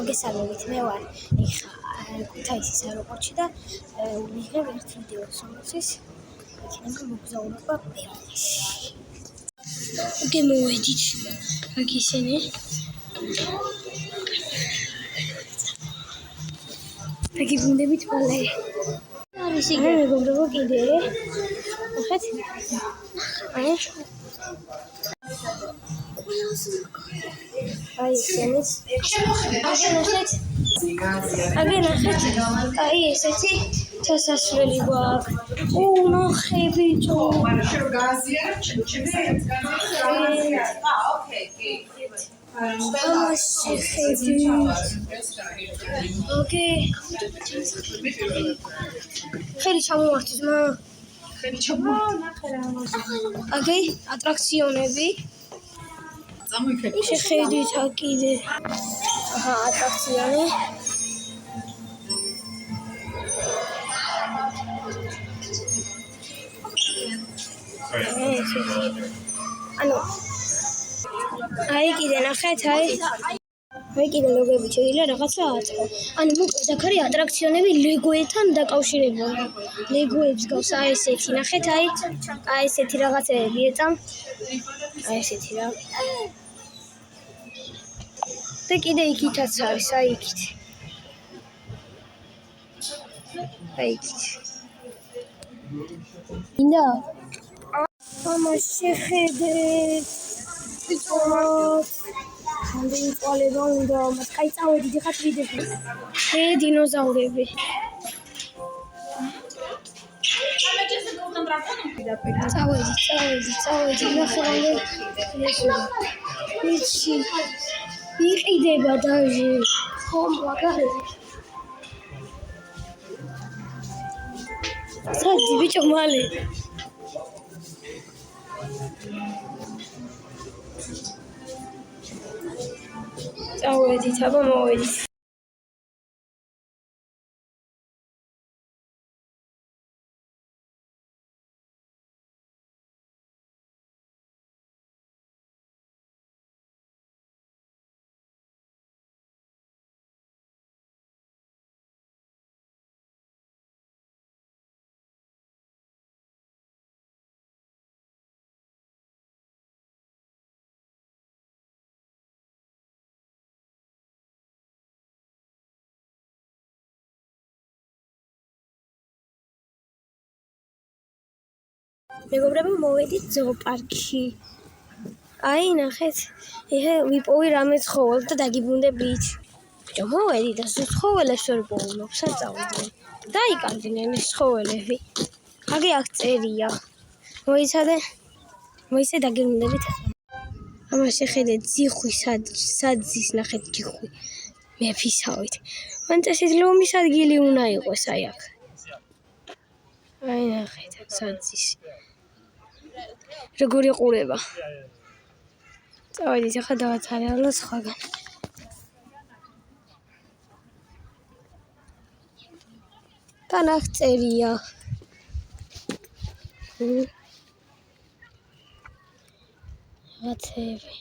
მოგესალმებით, მე ვარ ქუთაისის აეროპორტში და ვიღებ ერთ ვიდეოს, რომელშიც იქნება მოგზაურობა ბერლინში. მოვედით აქ ისინი. დაგიბრუნდებით მალე. არის იგივე მეგობრებო კიდე. ნახეთ. აი ესენიც. აი ესეთი ჩასასვლელი გვაქვს. ნახე ბიჭო. ოკეი. ხელი ჩამოვართვით მა. ოკეი, ატრაქციონები. შეხედვით აქ კიდე. ატრაქციონი. ანუ აი კიდე ნახეთ, აი კიდე ლოგები შეიძლება რაღაცა აწყო. ანუ მოკლედ აქ არის ატრაქციონები ლეგოებთან დაკავშირებული. ლეგოებს გავს აი ესეთი, ნახეთ, აი ესეთი რაღაცეები ეწამ. აი ესეთი რა. და კიდე იქითაც არის, აი იქით. აი იქით. ინდა ამას შეხედეთ. ვიწოროთ. ამდენი წვალება უნდა, მათ კაი წავედით ხათ ვიდეო. დინოზავრები. წავედით, ნახე ვიცი. იყიდება დაჟე. ხომ მაგარი. სადი ბიჭო მალე. წავედით, აბა მოვედით. მეგობრებო, მოვედით ზოოპარკში. აი, ნახეთ, ეხა ვიპოვი რამე ცხოველს და დაგიბრუნდებით. ბიჭო, მოვედი და ცხოველებს ვერ პოულობ, სად წავიდნენ? დაიკარგნენ ეს ცხოველები. აგი აქ წერია. მოიცადე დაგიბრუნდებით. ამას შეხედეთ, ძიხვი სად ზის, ნახეთ ჯიხვი. მეფისავით. მან წესით ლომის ადგილი უნდა იყოს აი აქ. აი ნახეთ, აქ სად ზის. როგორი ყურება. წავედით, ახლა დავაცარიალო სხვაგან. თან აქ წერია. რაღაცეები.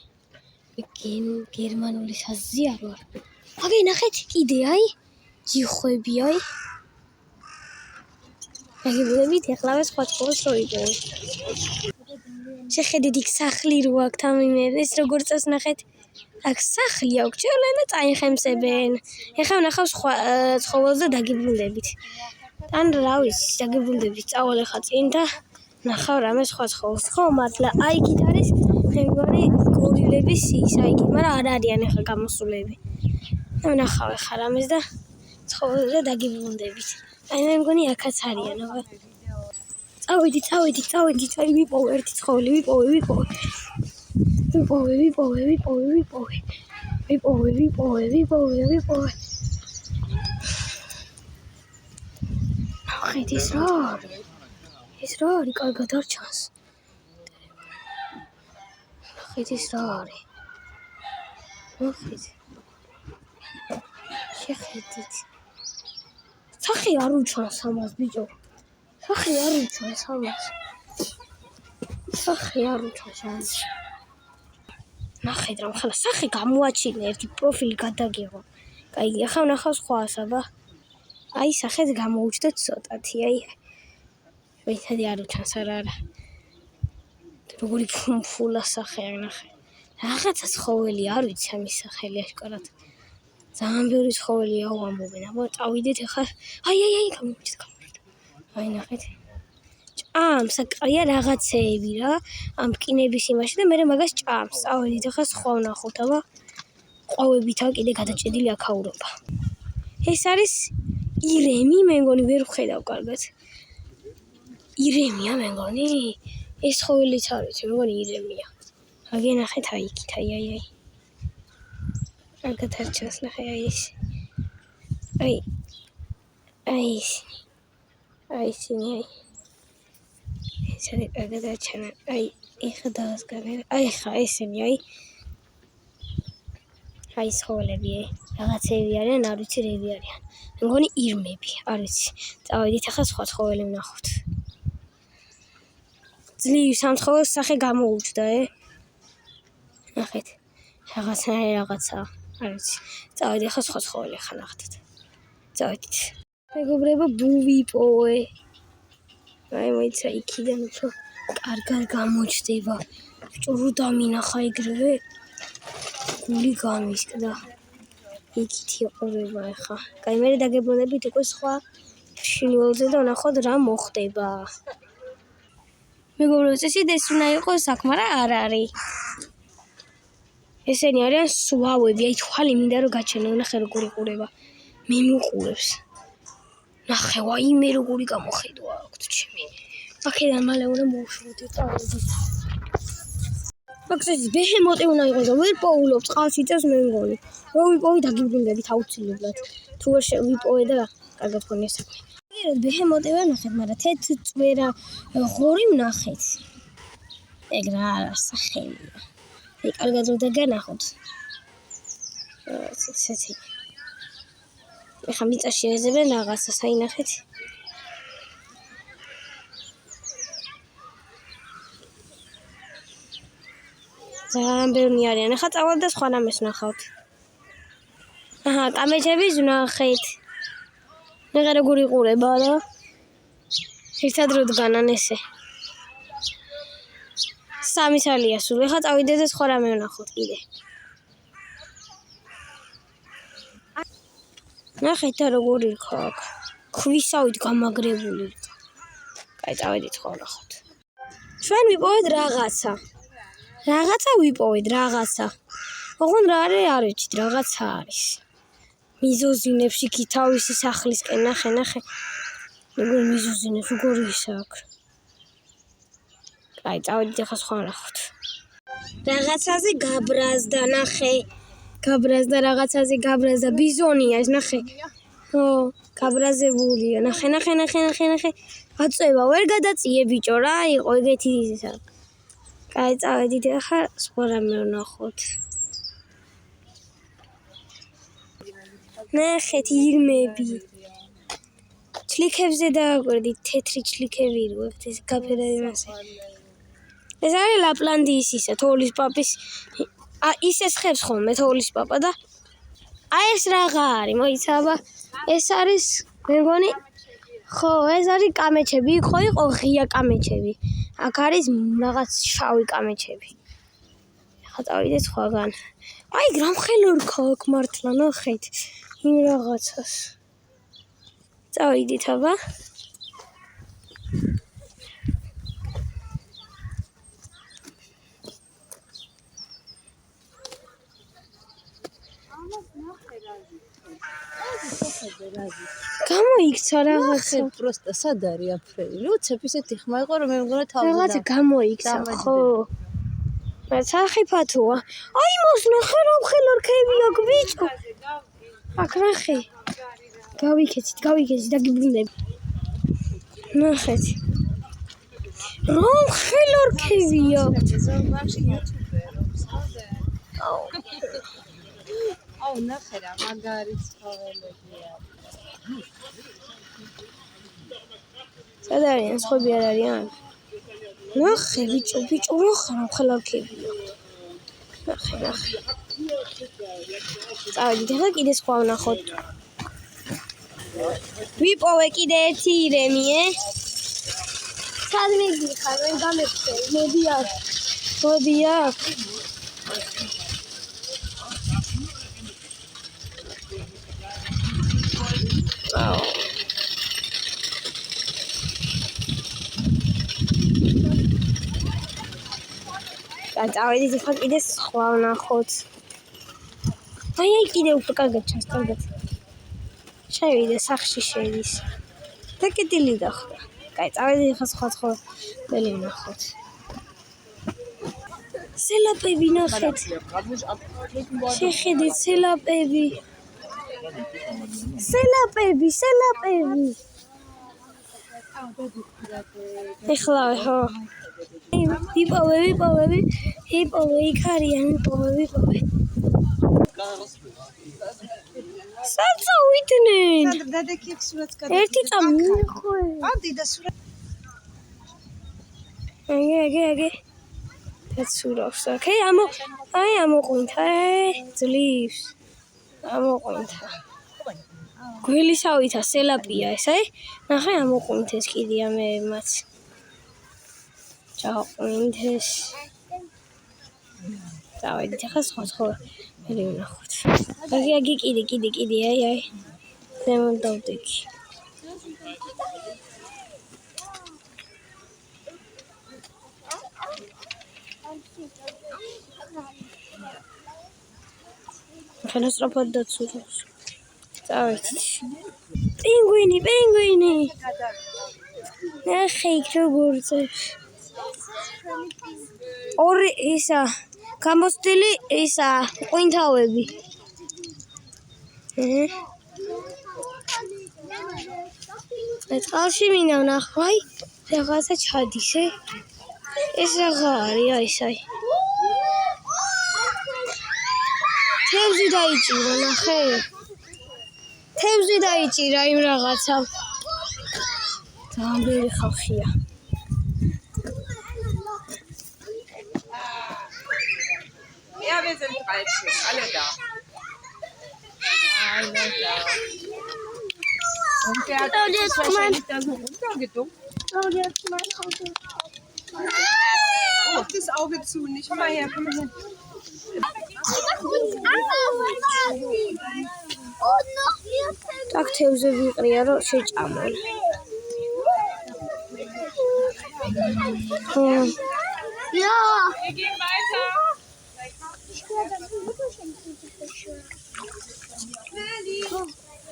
გერმანული საზი არ ვარ. აგე ნახეთ, კიდე აი ჯიხვები აი. დაგიბრუნდებით, ეხლავე სხვა ცხოველს რო იპოვე. შეხედეთ იქ სახლი რო აქ თამიმერეს როგორ წავს ნახეთ. აქ სახლი აქვს, ჩევლენ და წაიხემსებენ. ეხლა ვნახავ სხვა ცხოველს და დაგიბრუნდებით. თან რა ვიცი, დაგიბრუნდებით, წავალ ახლა წინ და ვნახავ რამე სხვა ცხოველს. ხო, მართლა, აი იქით არის მე მგონი გორილების ის, აი იქით, მაგრამ არ არიან ახლა გამოსულები. ვნახავ ახლა რამეს და ცხოველს და დაგიბრუნდებით. აი მე მგონი აქაც არიან, აბა. წავედით, აი ვიპოვე ერთი ცხოველი, ვიპოვე. ნახეთ ეს რა არის, კარგად არ ჩანს. ნახეთ ეს რა არის. ნახეთ. შეხედეთ. სახე არ უჩვენს ამას ბიჭო. სახე არ უჩვენს ამას. ნახეთ რა, ხლა სახე გამოაჩინე, ერთი პროფილი გადაგიღო. აი, ახლა ვნახავ სხვას, აბა. აი, სახეც გამოუჩნდეთ ცოტათი, აი. ვეითადი არ უჩანს არა. როგორი ფულა სახე არ ნახე. რაღაცა ცხოველი არ ვიცი ამის სახელი აშკარად. ძალიან ბევრი ცხოველია ვამბობენ, აბა წავიდეთ ახლა. აი, გამოვიჩეთ. აი, ნახეთ. ჭამს, აკრია რაღაცეები რა, ამ მტკინების იმაში და მე მაგას ჭამს. წავიდით ახლა სხვა ვნახოთ, აბა. ყვავილებითაა კიდე გადაჭედილი აქაურობა. ეს არის ირემი, მე მგონი ვერ ვხედავ კარგად. ირემია მე მგონი. ეს ცხოველიც არ ვიცი, მე მგონი ირემია. აგენახეთ აი იქით, აი. კარგად არ ჩანს, ნახე აი ეს. აი ისინი. ეს არის კარგად არ ჩანა. აი, ეხა დავასკანერ. აი ხა ესენი, აი. აი ცხოველები, რაღაცეები არიან, არ ვიცი რები არიან. მე მგონი ირმები, არ ვიცი. წავედით ახლა სხვა ცხოველი ვნახოთ. ძლივს ამ ცხოველს სახე გამოუჩნდა, ნახეთ. რაღაცა, არ ვიცი. წავედით ახლა სხვა ცხოველი ახლა ნახეთ. წავედით. მეგობრებო, ბუვიპოვე. აი მოიცა იქიდან უფრო კარგად გამოჩნდება. ჭურო დამინახა იგრევე. გული გამისკდა. იქით იყურება ახლა. კაი, მე დაგებრუნებით უკვე სხვა შინველზე და ვნახოთ რა მოხდება. მეგობრებო, წესით ეს უნდა იყოს აქ, მაგრამ არ არის. ესენი არიან სვავები, აი თვალი მინდა რომ გაჩენო, ნახე როგორ იყურება. მე მიყურებს. ნახე, ვაი მე როგორი გამოხედვა აქვს ჩემი. აქედან მალე უნდა მოვშოროთ წავედით. მაგას ბეჰემოტი უნდა იყოს, ვერ პოულობ წყალში წევს მე მგონი. რო ვიპოვი დაგიბრუნდებით აუცილებლად. თუ ვერ შევიპოვე და კარგად გქონია საქმე. იგივე ბეჰემოტი ვერ ნახეთ, მაგრამ თეთრ წვერა ღორი ვნახეთ. ეგ რა არა სახელია. აი კარგად რომ დაგანახოთ. ესეთი. ეხა მიწაში ეძებენ რაღაცას, აი ნახეთ. ძალიან ბევრი არიან. ახლა წავალ და სხვა რამეს ვნახავთ. აჰა, კამეჩების ვნახეთ. ნახე როგორ იყურება რა. ერთად რო დგანან ესე. სამი ცალია სულ. ახლა წავიდეთ და სხვა რამე ვნახოთ კიდე. ნახეთ და როგორი რქა აქ. ქვისავით გამაგრებული რქა. კაი, წავედით ხო ვნახოთ. ჩვენ ვიპოვეთ რაღაცა. რაღაცა ვიპოვეთ, რაღაცა. ოღონ რა არის, არ ვიცით, რაღაცა არის. მიზოზინებს იქ თავისი სახლისკენ, ნახე. როგორ მიზოზინებს, როგორი ისა აქ. კაი, წავედით ახლა სხვა ვნახოთ. რაღაცაზე გაბრაზდა, ნახე. გაბრაზდა რაღაცაზე, გაბრაზდა ბიზონია ეს, ნახე. ო, გაბრაზებულია, ნახე. აწევა, ვერ გადაწიე ბიჭო რა, იყო ეგეთი ისა. კაი, წავედით ახლა სხვა რამე ვნახოთ. ნახეთ ირმები. ჩლიქებზე დააკვირდით, თეთრი ჩლიქები რო აქ ეს გაფერადი მასე. ეს არის ლაპლანდიის ისა, თოვლის პაპის ისე ხებს ხოლმე თოვლის პაპა და აი ეს რაღა არის, მოიცა აბა. ეს არის მე მგონი ხო, ეს არის კამეჩები, იქ ხო იყო ღია კამეჩები. აქ არის რაღაც შავი კამეჩები. ახლა წავიდეთ სხვაგან. აი გრამხელო რქა აქ მართლა ნახეთ. იმ რაღაცას. წავიდით აბა. გამოიქცა რაღაცა. პროსტა სად არის აფრენი? უცებ ისეთი ხმა იყო რომ მე მგონა თავზე რაღაცა გამოიქცა, ხო. სახიფათოა. აი მას ნახე რა მხელო რქები აქ ბიჭო. აქ ნახე. გავიქეცით, დაგიბრუნდები. ნახეთ. რა მხელო რქებია. აუ ნახე რა მაგარი ცხოველებია. სად არიან? სხვები არ არიან? ნახე ბიჭო, ნახე რა მხელო რქებია. ნახე. წავედით, ახლა კიდე სხვა ვნახოთ. ვიპოვე კიდე ერთი ირემი, სად მიგიხარ, ვერ გამექცევი, მოდი აქ. წავედით, ახლა კიდე სხვა ვნახოთ. აი კიდე უფრო კარგად ჩანს, კარგად. შევიდე, სახში შედის. და კეთილი დახვდა. კაი, წავედით, ახლა სხვა ველი ვნახოთ. სელაპები ნახეთ. შეხედეთ სელაპები. ეხლა ხო. ვიპოვე, იქ არიან, ვიპოვე. სად წავიდნენ? ერთი წამი. ადი და სურა. აგე. დაცურავს აქ. ამოყვინთა, ძლივს. ამოყვინთა. გველისავითა სელაპია ეს, ნახე ამოყვინთეს კიდია მე მათ. ჩაყვინთეს. წავედით, ახლა სხვა ველი ვნახოთ. აგი კიდე, აი. ზემოთ დავდექი. ხელს სწრაფად დაცურავს. წავედით. პინგვინი. ნახე იქ როგორ წევს. ორი ისა გამოსტილი ისა ყვინთავები. წყალში მინდა ვნახავ, რაღაცა ჩადის, ეს რაღა არის, აი. თევზი დაიჭირა, ნახე. თევზი დაიჭირა იმ რაღაცამ. ძალიან ბევრი ხალხია. Ja, wir sind 13, alle da. Und der hat jetzt wahrscheinlich da so runtergeduckt. Oh, das Auge zu, nicht mal her, komm mal hin. Tak თევზი ვიყრია, რომ შეჭამონ. Wir gehen weiter.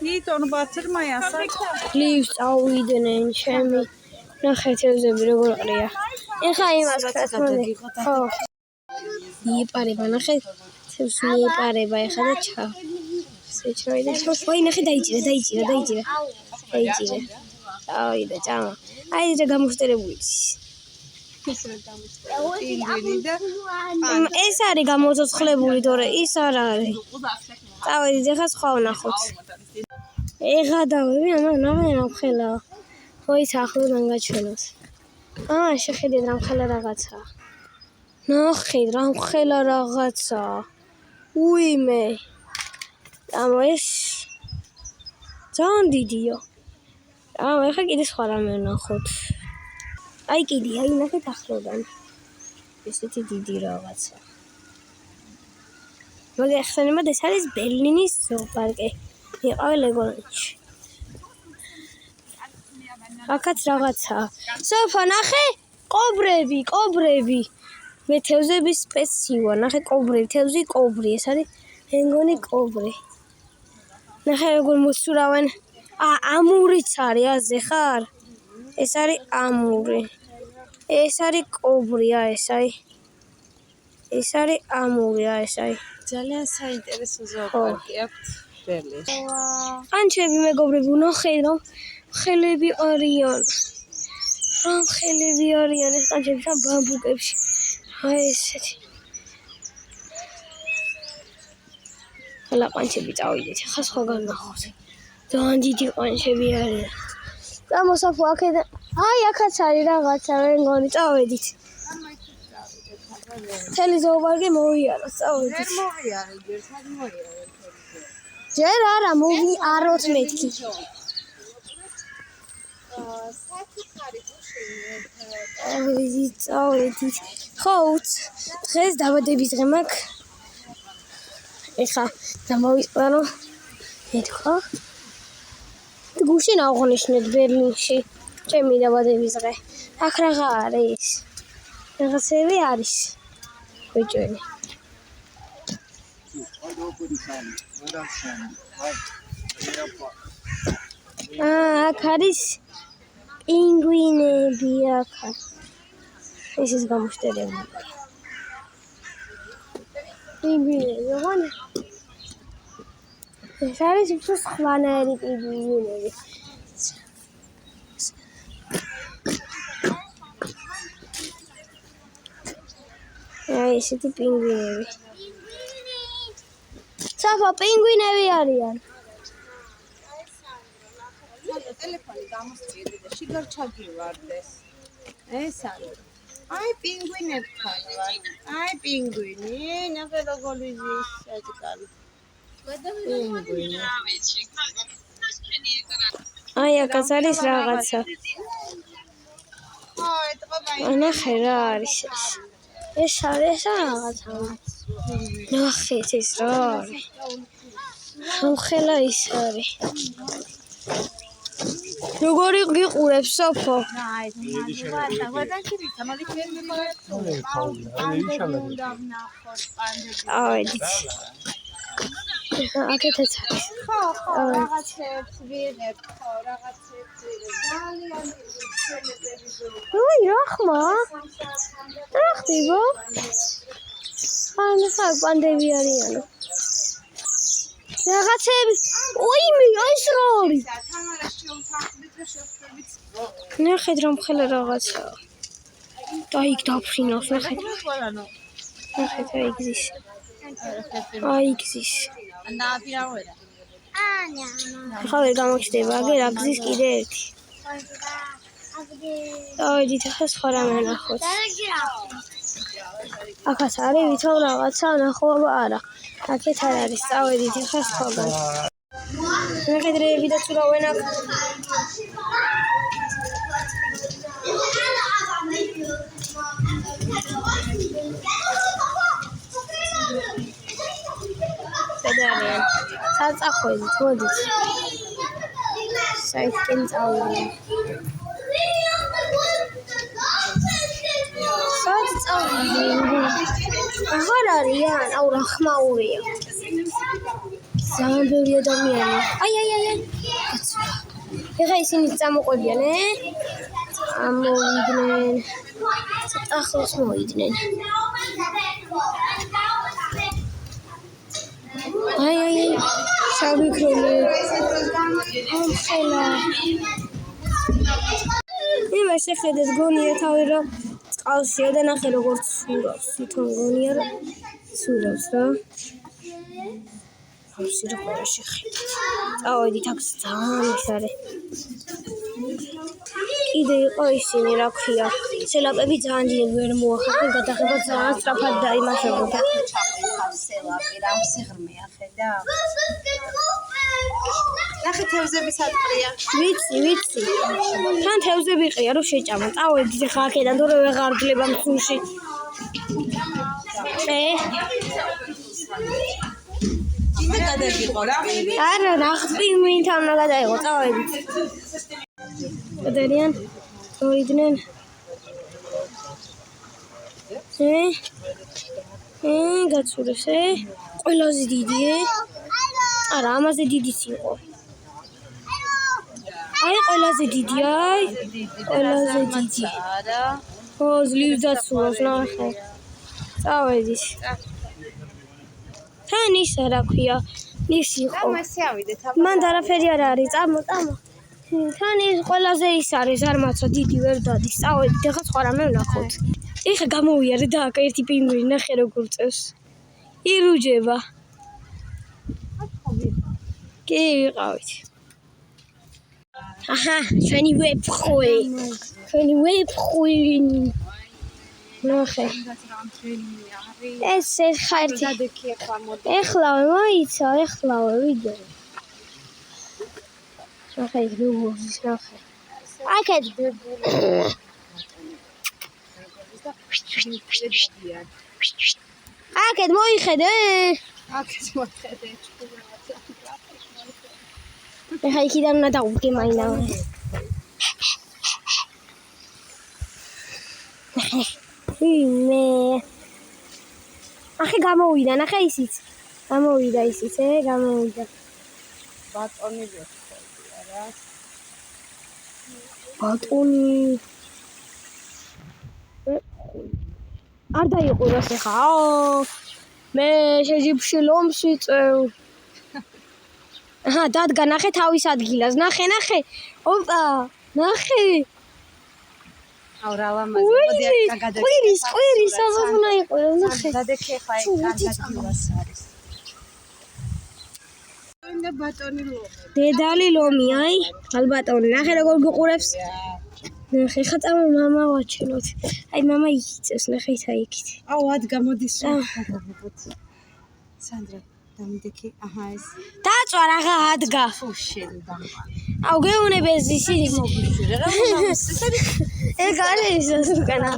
Nito, nu bater mai asta. Ძლივს წავიდნენ ჩემი. ნახე თევზები როგორ ყრია. ეხა იმას ხათმოდი. ხო. იპარება, ნახე. თევზი იპარება ეხა და ჩა. შეჩვეიდა. ვაი, ნახე დაიჭირა. წავიდა ჭამა. აი და გამოსტერებული. ეს არის გამოცოცხლებული, თორე ის არ არის. წავედით, ეხა სხვა ვნახოთ. ეხა დავები, ნახე რამხელა. ხო ის ახლოდან გაჩვენოთ. შეხედეთ რამხელა რაღაცა. ნახეთ რამხელა რაღაცა. უიმე. ეს ძალიან დიდია. ეხა კიდე სხვა რამე ვნახოთ. აი კიდე, ნახეთ ახლოდან. ესეთი დიდი რაღაცა. მოგეხსენებათ, ეს არის ბერლინის ზოოპარკი. იყავი ლეგოლანდში. აქაც რაღაცა. სოფა, ნახე, კობრები. მე თევზების სპეცივა, ნახე კობრები, თევზი კობრი, ეს არის მეგონი კობრი. ნახე როგორ მოსურავენ. ამურიც არის, აზე ხარ? ეს არის ამური. ეს არის კობრია, ეს არის ამურია, ეს აი. ძალიან საინტერესო ზოოპარკი აქვს ბერლინში. ყანჩები მეგობრები, ნახე რომ ხელები არიან. ეს ყანჩები თან ბამბუკებში. აი ესეთი. ყანჩები წავიდეთ, ახლა სხვაგან ნახოთ. ძალიან დიდი ყანჩები არიან. გამოსაფო აქედან. აი აქაც არის რაღაცა, მე მგონი, წავედით. მთელი ზოოპარკი მოვიარო, წავედით. მოვიარე, ერთად მოვიარე. ჯერ არა, მოვიაროთ მეთქი. წავედით. ხო, დღეს დაბადების დღე მაქვს. ეხა დამოვიწყარო. ეთქო. გუშინ აღნიშნეთ ბერლინში. ჩემი დაბადების დღე. აქ რაღა არის? რაღაცები არის. ბიჭები. აქ არის პინგვინები აქ. ეს ის გამოშტერებული. პინგვინები, ვანა. ეს არის უფრო სხვანაირი პინგვინები. აი ესეთი პინგვინები. საფა პინგვინები არიან. ტელეფონი გამოსწირი და შიგარ ჩაგივარდეს. ეს არის. აი პინგვინებთან ვარ. აი პინგვინი, ნახე როგორ იზის საჭკარი. პინგვინი. აი აქაც არის რაღაცა. ხო, ეთყობა ნახე რა არის ეს. ეს არის რაღაცა. ნახეთ ეს რა არის. ხელა ის არის. როგორი გიყურებს სოფო? აი, და ვადანკირი, თამალი ფერმი მოვეწო. ავედით. აქეთაც არის. ხო, რაღაცებს ვიღებ, ხო, რაღაცებს ვიღებ. ძალიან ჩვენებები ზოგი. ой, რა ხმა? რა ხდება? ანუ ხა პანდები არიანო. რაღაცები. ой, ეს რა არის? თამარას შეუთანხმდით და შევხვდებით. ნახეთ რომ ხელა რაღაცაა. და იქ დაფრინავს, ნახეთ. ნახეთ აი გზის. აი გზის. ნაბირავდა. ახლა ვერ გამოჩნდება, აგერ აგზის კიდე ერთი. დავედით ახლა სხვა რამე ნახოთ. აქაც არის ვითომ რაღაცა ნახვა არა. აქეთ არ არის, წავედით ახლა სხვაგან. მხედრეები და ცურავენ აქ. გადარიან. საწახვედით, მოდით. საითკენ წავიდეთ. სად წავიდეთ? აღარ არიან, აუ რა ხმაურია. ძალიან ბევრი ადამიანი. აი. ეხა ისინი წამოყვებიან, ამოვიდნენ. ახლოს მოვიდნენ. აი. შავიქროლი. ხელა. იმას შეხედეთ გონია თავი რომ წყალშია და ნახე როგორ ცურავს. თვითონ გონია რომ ცურავს რა. ხავსი რა ყველა შეხედეთ. წავედით აქ ძალიან ის არის. კიდე იყო ისინი რა ქვია. სელაპები ძალიან დიდი ვერ მოახერხეს გადაღება ძალიან სწრაფად დაიმუშავებოდა. სელაპი რა სიღრმეა ხედა. ნახე თევზები სატყრია. ვიცი. თან თევზები ყია რომ შეჭამა. წავედით ახლა აქედან თუ რა ვეღარ ძლება მსულში. იმე გადაგიყო რა. არა, რა ხპინთან უნდა გადაიღო, წავედით. გადარიან მოვიდნენ. გაცურეს, ყველაზე დიდი, არა, ამაზე დიდიც იყო. აი, ყველაზე დიდი, ყველაზე დიდი. არა. ო, ძლივს დაცურავს, ნახე. წავედით. თან ისა რა ქვია, ის იყო. მასე ავიდეთ. მან არაფერი არ არის, წამო. თან ის ყველაზე ის არის, არ მაცა დიდი ვერ დადის. წავედით, ახლა სხვა რამე ვნახოთ. ეხა გამოვიარე და აქ ერთი პინგვინი ნახე როგორ წევს. ირუჯება. კი, ვიყავით. აჰა, ჩვენი ვეფხვი. ნახე. ეს ხარტი. დადექი ახლა მოდი. ეხლავე მოიცა, ეხლავე ვიდეო. ნახე გუგუზის ნახე. აკეთ. აკეთ მოიხედე. აქეთ მოხედე. ეხა იქიდან უნდა დავუდგე მაინა. მე ახე გამოვიდა, ნახე ისიც. გამოვიდა ისიც, გამოვიდა. ბატონი ვეხები არა. ბატონი. არ დაიყუროს ეხა. მე შეჯიბში ლომს ვიწევ. აჰა, დადგა, ნახე თავის ადგილას. ნახე. ოპა, ნახე. აუ რა ლამაზი. მოდი აქ გადაგეკეთე. ყვირის, ალბათ უნდა იყუროს, ნახე. დადექი ახლა ეგ გადაგდილას არის. და ბატონი ლომი. დედალი ლომი, აი, ალბატონი. ნახე როგორ გიყურებს. ნახე, ხა წამო მამა ვაჩინოთ. აი, მამა იწევს, ნახე იქით. აუ ადგა მოდი სულ გადავიღოთ. სანდრა დამიდექი. აჰა ეს. დაწვა რაღა ადგა. ფუშელი და. აუ გეუნებს ისი. რა მომავს ესეთი ეგ არის უკანა.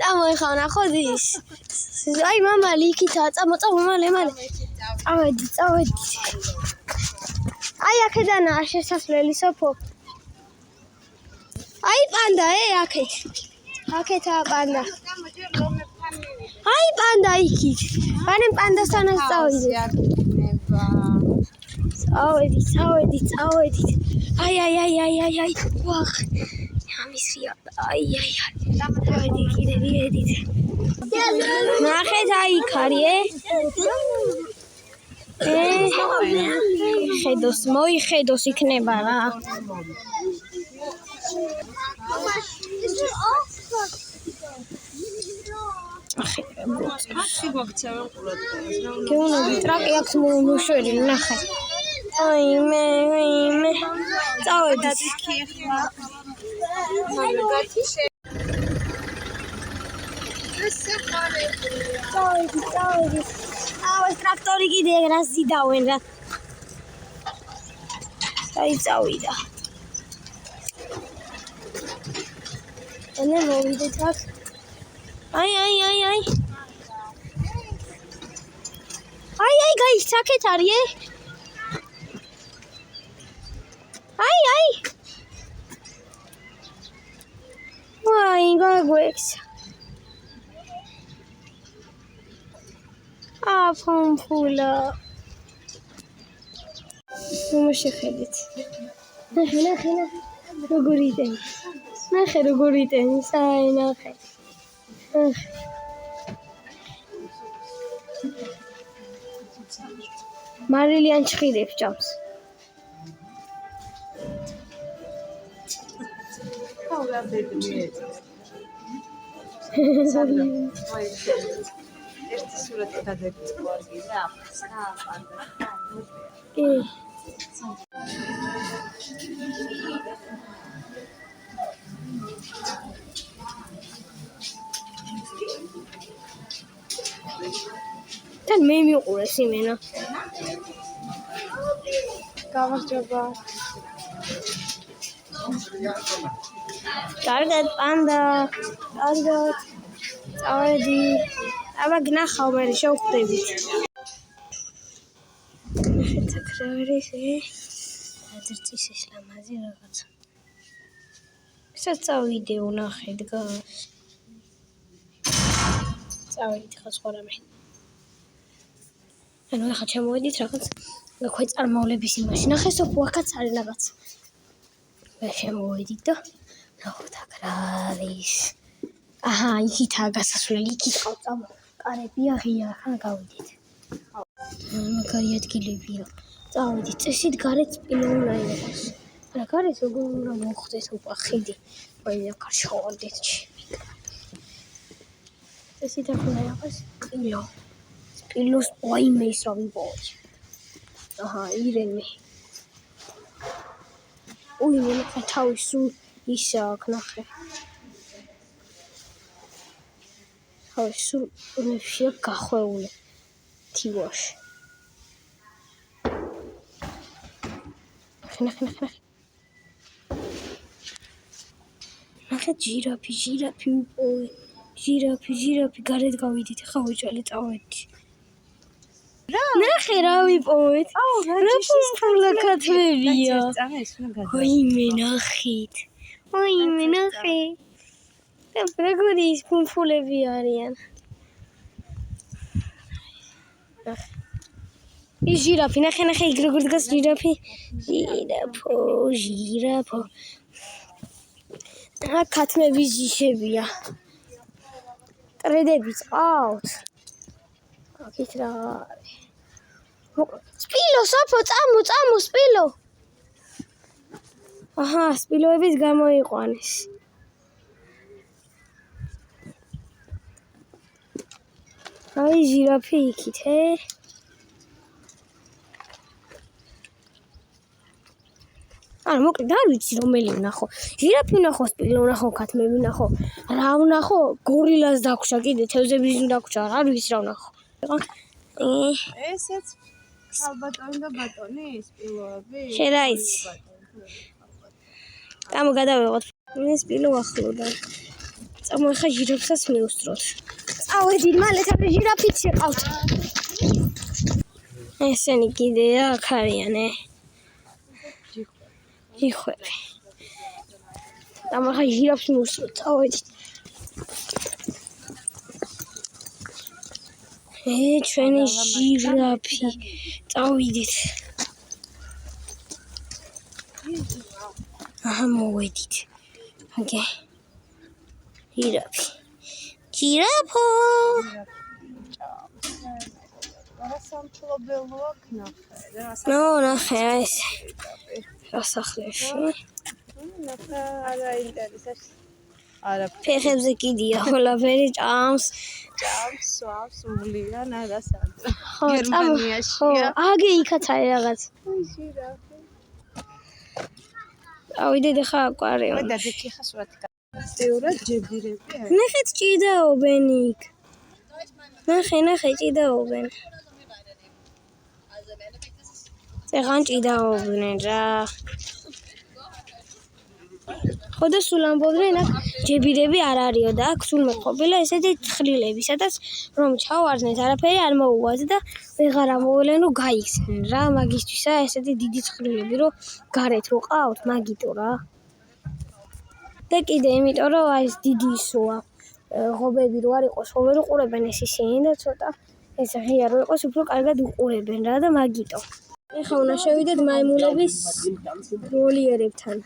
წამო ეხა ნახოთ ის. აი, მამა ლიქითა, წამო მალე. წავედი. აი, აქედანაა შესასვლელი სოფო. აი, პანდა, აქეთ. აქეთაა პანდა. აი, პანდა იქით. ბანემ პანდასთანაც წავიდეთ. წავედით. აი. ვახ. ამისია. აი. წავედი კიდე ვიედით. ნახეთ აი იქ არის, მოიხედოს იქნება რა. გეუნები ტრაკი აქვს მოუშველი, ნახე. აი მე წავედი. წავედი. აუ ეს ტრაქტორი კიდე რას ძიდავენ რა. აი წავიდა. ენა მოვიდეთ აქ. აი. აი გაიქცაკეთ არის. აი. ვაი გაგვექცა. ფომფულა. მოშეხედეთ. ნახე. როგორ იტენის. ნახე როგორ იტენის. აი ნახე. მარილიან ჩხირებს ჭამს. ერთი სურათი გადაგიწევ კარგი და პანდა. კი. თან მე მიყურეს იმენა. გამარჯობა. კარგად პანდა. კარგად. წავედი. აბა გნახავ მე შევხვდებით. ხეთა კრავერის აძრწის ეს ლამაზი რაღაცა. ისაც წავიდე უნახე დგას. წავედი ხა სხვა რამე. ანუ ახლა ჩამოვედით რაღაც ქვეწარმავლების იმაში. ნახე სოფო აქაც არის რაღაც. მე შემოვედით და ნახოთ აქ რა არის. აჰა, იქითაა გასასვლელი, იქით ყავწამო. კარებია ღია, ხან გავიდეთ. მაგარი ადგილებია. წავედით, წესით გარეთ სპილო უნდა იყოს. რა გარეთ როგორ უნდა მოხდეს უპა ხიდი. აი აქ არ შევარდეთ ჩემი. წესით აქ უნდა იყოს სპილო. სპილოს ვაიმე ის რა ვიბოი. აჰა, ირენე. უიმე თავი სულ ისა აქ ნახე. ხო, სულ უნებშია გახვეული თივაში. ნახე. ნახე ჟირაფი ვიპოვე. ჟირაფი გარეთ გავიდით, ხა ვეჭვალე წავედით. ნახე რა ვიპოვეთ. რა ფუფულა კათვებია. ოიმე ნახეთ. და როგორი ის ფუფულები არიან. ის ჟირაფი, ნახე იქ როგორ დგას ჟირაფი. ჟირაფო. რა ქათმების ჯიშებია. ტრედები წავთ. აქეთ რა არის? სპილო, სოფო, წამო, სპილო. აჰა, სპილოების გამოიყვანეს. აი ჟირაფი იქით, არა, მოკლედ არ ვიცი რომელი ვნახო. ჟირაფი ვნახო, სპილო ვნახო, ქათმები ვნახო. რა ვნახო? გორილას დაგვრჩა კიდე, თევზების დაგვრჩა, არ ვიცი რა ვნახო. ესეც ალბატონი და ბატონი სპილოები? შენ რა იცი? წამო გადავიღოთ. მე სპილო ახლოდა. წამო ახლა ჟირაფსაც მივუსწროთ. წავედით, მალე თავი ჟირაფით შეყავთ. ესენი კიდე აქ არიან, იხვები. წამო ახლა ჟირაფს მივუსწროთ, წავედით. ჩვენი ჟირაფი. წავიდით. აჰა, მოვედით. აგე. ჟირაფი. ჟირაფო. რა სამფლობელო აქ ნახე. ნახე ეს. სასახლეში. ნახე, არა ინტერესებს. არა ფეხებზე კიდია, ყველაფერი ჭამს. სვავს, მულიან, არა სანდრა. ხო, გერმანიაშია. აგე იქაც არის რაღაც. ჟირაფი. ავიდეთ ახლა აკვარიუმში. და დიქი ხა სურათი გასწეურად ჯებირები არის. ნახეთ ჭიდაობენ იქ. ნახე ჭიდაობენ. წეღან ჭიდაობენ რა. ხო და სულ ამბობდნენ აქ ჯებირები არ არისო და აქ სულ მეყოფილა ესეთი თხრილები, სადაც რომ ჩავარდნეთ არაფერი არ მოუვაზე და ვეღარ ამოვლენო გაიქცნენ რა. მაგისთვისა ესეთი დიდი თხრილები რომ გარეთ რო ყავთ, მაგიტო რა. და კიდე იმიტომ რომ აი ეს დიდი ისოა. ღობები რო არ იყოს, ღობე რო ყურებენ ეს ისინი და ცოტა ეს ღია რო იყოს, უფრო კარგად უყურებენ რა და მაგიტო. ეხლა უნდა შევიდეთ მაიმუნების ვოლიერებთან.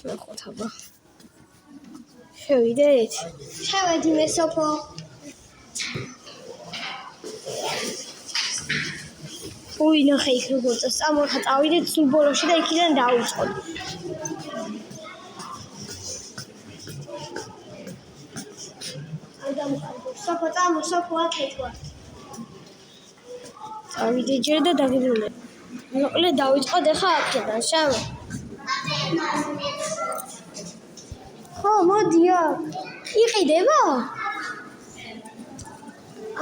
ნახოთ აბა. შევიდეთ. შევედი მე სოფო. უი ნახე იქ როგორ წავს. წამოხა წავიდეთ სულ ბოლოში და იქიდან დავუწყოთ. სოფო წამო, სოფო აქეთ ვარ. წავიდეთ ჯერ და დაგიბრუნდეთ. მოკლედ დავიწყოთ ახლა აქედან, შავე. ხო, მოდი აქ. იყიდება?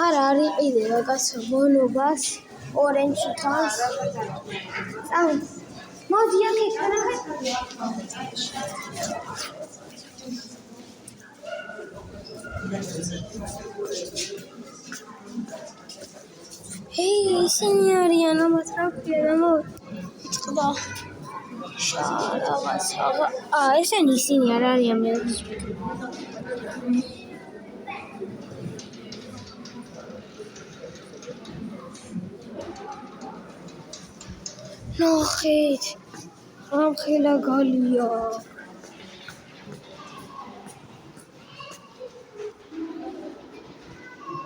არა, არ იყიდება, კაცო, მონობას, ორენჯი თავს. წავი. მოდი აქ ნახე. ისინი არიან, ამათ რა ქვია, მოიწყდა. რაღაცა. ესენი ისინი არ არიან მე. ნახეთ. ამხელა გალია.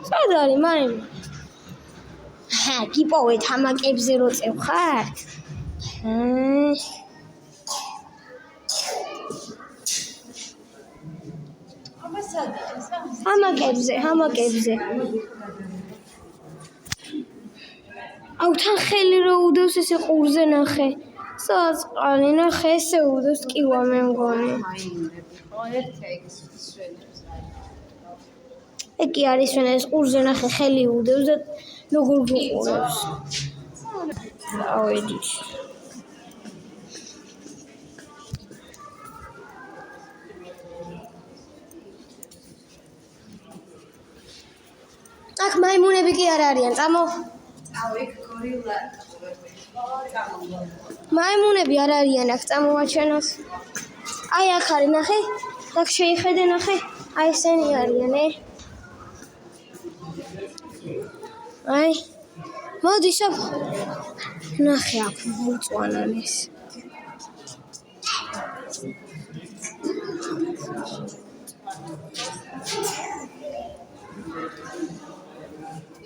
სად არის მაიმ? გიპოვეთ ამაკებზე რო წევხართ? ამაკებზე. აუ თან ხელი რო უდევს ესე ყურზე ნახე. საწყალი ნახე ესე უდევს კივა მე მგონი. ეგ კი არის ვენა ეს ყურზე ნახე ხელი უდევს და როგორ გიყურებს. ავედი. აქ მაიმუნები კი არ არიან, წამო. მაიმუნები არ არიან აქ, წამოვაჩენოთ. აი აქ არის, ნახე. აქ შეიხედე, ნახე. აი ესენი არიან, აი. მოდი სოფ. ნახე აქ მოუწვანან ეს.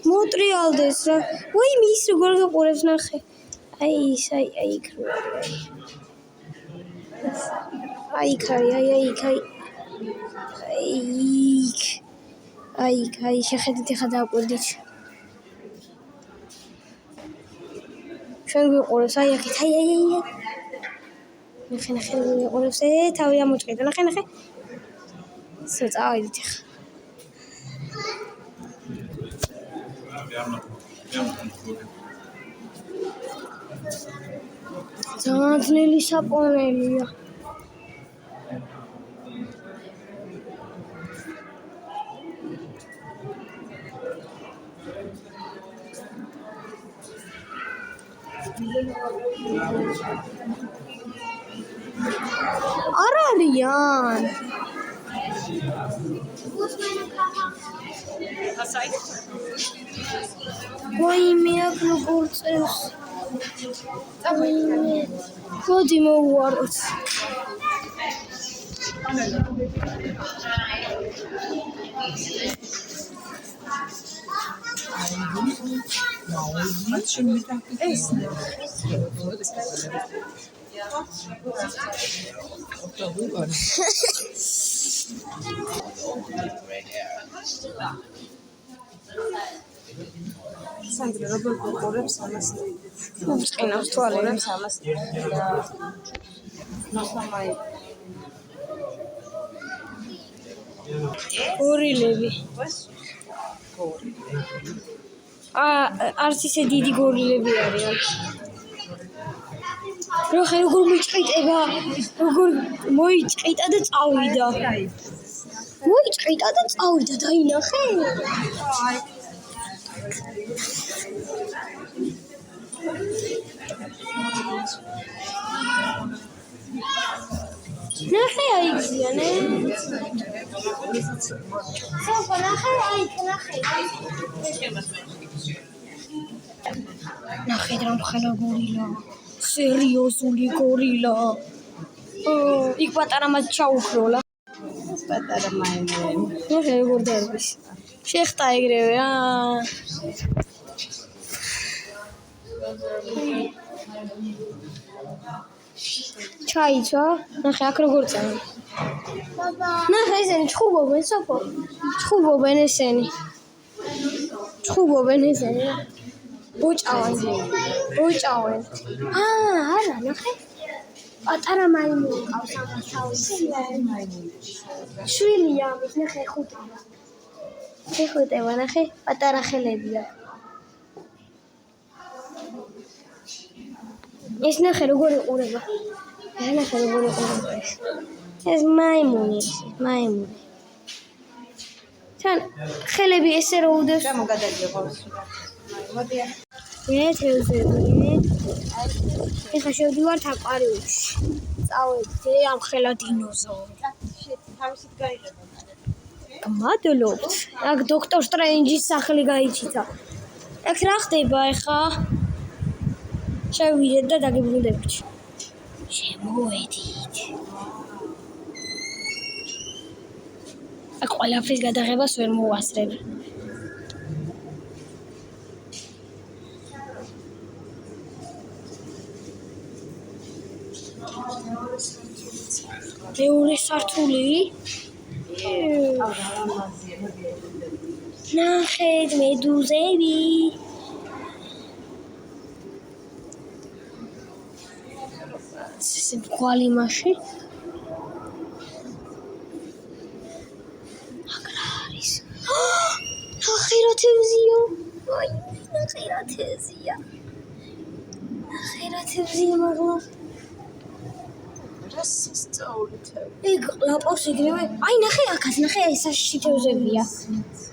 მოტრიალდეს რა. ვაი მის როგორ გაყურებს ნახე. აი ის აი იქ რო არის. აი იქ არის, აი იქ. აი შეხედეთ ახლა დავკვირდით. ჩვენ ვიყურებს აი აქეთ აი. ნახე ვიყურებს თავი ამოჭყიდა ნახე. სულ წავედით ახლა. ძალიან ძნელი საპონელია. არ არიან. ვაიმე აქ როგორ წევს. მოდი მოვუაროთ. სანდრა როგორ გიყურებს ამას? მომწყინავს თვალებს ამას და ნახამაი გორილები. არც ისე დიდი გორილები არიან. როხე როგორ მოიჭყიტება, როგორ მოიჭყიტა და წავიდა. მოიჭყიტა და წავიდა, დაინახე? ნახე აიგზიან, სოფა ნახე აიგ, ნახე. ნახე რა მხანა გორილა. სერიოზული გორილა. იქ პატარა მათ ჩაუქროლა. პატარა მაიმუნები. ნახე როგორ დარბის. შეხტა ეგრევე, ჩაიცვა, ნახე აქ როგორ წავენ. ნახე ესენი ჩხუბობენ, სოფო. ჩხუბობენ ესენი. ბოჭავენ. არა, ნახე. პატარა მაიმუნი ყავს ამას თავში. შვილია ამის, ნახე ხუტება, ნახე, პატარა ხელებია. ეს ნახე როგორ იყურება. ეს მაიმუნი. თან ხელები ესე რო უდევს. გამოგადაგებავს. მოდი. ეხლა შევდივართ აკვარიუმში. წავედით ამ ხელა დინოზავრი. თავისით გაიღება. გმადლობთ. აქ დოქტორ სტრენჯის სახლი გაიჩიცა. აქ რა ხდება ეხლა? შევიდეთ და დაგიბრუნდებით. შემოვედით. აქ ყველაფრის გადაღებას ვერ მოვასწრებ. მეორე სართული? ნახეთ მედუზები. ყვალი მასში. აქ რა არის? თევზია. ნახე რა თევზია მაღლა. რა სასწაული თევზი. ეგ ლაპავს იგივე. აი ნახე აქაც, ნახე ეს საშიში თევზებია.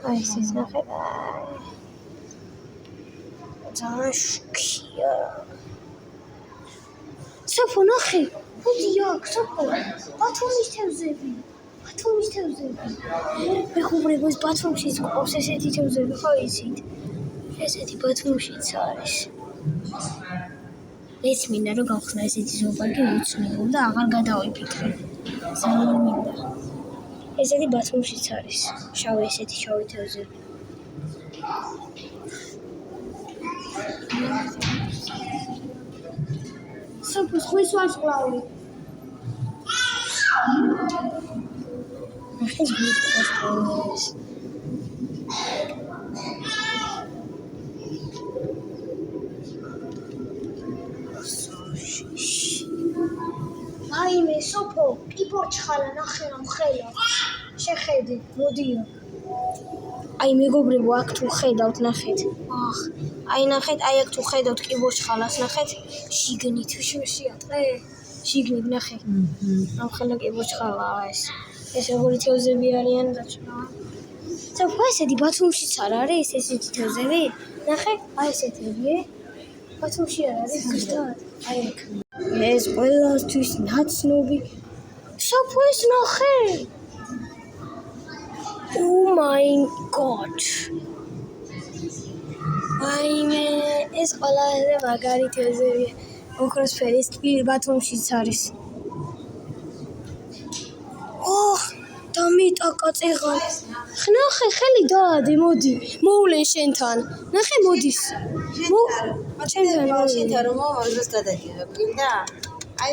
აი ეს ნახე. ძალიან შუქია. სოფო ნახე. მოდი აქ სოფო. ბათუმის თევზები. მეგობრებო, ეს ბათუმშიც ყავს ესეთი თევზები, ხო იცით? ესეთი ბათუმშიც არის. ეს მინდა რომ გავხსნა ესეთი ზოოპარკი უცნობო და აღარ გადავიფიქრე. ძალიან მინდა. ესეთი ბათუმშიც არის. შავი ესეთი შავი თევზები. სოფო ზღვის ვარსკვლავი. ახლა ზღვის ვარსკვლავი. აიმე სოფო, კიბორჩხალა ნახე რა ხელა. შეხედე, მოდია. აი მეგობრებო, აქ თუ ხედავთ, ნახეთ. აი ნახეთ, აი აქ თუ ხედავთ კიბორჩხალას, ნახეთ. შიგნით შეატყე. შიგნით ნახე. ამ ხელა კიბორჩხალაა ეს. ეს როგორი თევზები არიან დაჩვენა. სოფო, ესეთი ბათუმშიც არ არის ესეთი თევზები? ნახე, აი ესეთები. ბათუმში არ არის ზუსტად. აი აქ. ეს ყველასთვის ნაცნობი. სოფო ეს ნახე. Oh my god. აიმე ეს ყველაზე მაგარი თევზებია. ოქროსფერი ეს თბილი ბათუმშიც არის. დამიტაკა წეღან. ნახე ხელი დაადე, მოდი. მოულენ შენთან. ნახე მოდის. შენთან რომ მომავდეს გადაგიღებ, გინდა? აი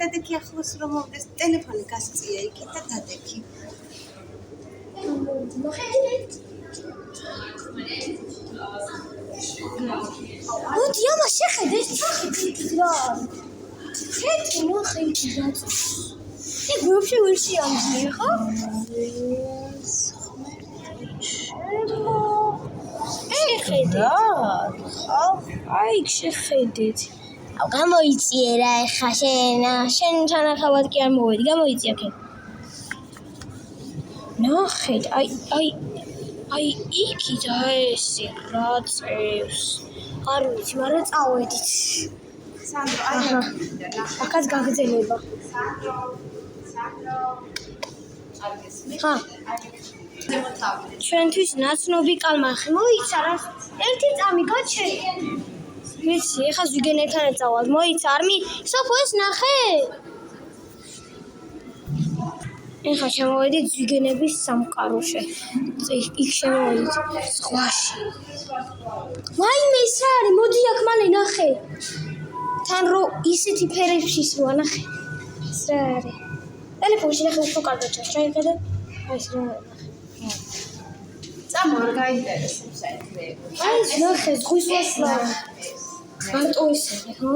გადაკი ახლოს რომ მომდეს ტელეფონი გასწია იქით და გადაკი. მოდი ამას შეხედე ეს სახით რა. შეთი ნახე იქ დაწ. ეგ ვაფშე ვერ შეამძლია ხო? შეხედე. აი შეხედეთ. გამოიწიე რა ეხა შენ თანახავად კი არ მოვედი, გამოიწიე აქ. ნახეთ, აი იქით ესე რა წევს. არ ვიცი, მაგრამ წავედით. სანდრო, აი აქაც გაგრძელება. ხა. ჩვენთვის ნაცნობი კალმახი მოიცა რა. ერთი წამი გაჩე. ვიცი, ეხა ზვიგენებთან ეწავალ. მოიცა არ სოფო ეს ნახე. ეხა შემოვედით ზვიგენების სამყაროში. იქ შემოვედით ზღვაში. ვაიმე ის რა არის? მოდი აქ მალე ნახე. თან რო ისეთი ფერებშიც როა ნახე. ეს რა არის? ტელეფონში ნახე უფრო კარგად ჩანს. შეხედე. აი ეს რა არის? წამორ გაინტერესებს აი აი ეს ნახე ზღვის ვარსკვლავი. მარტო ისე, ხო?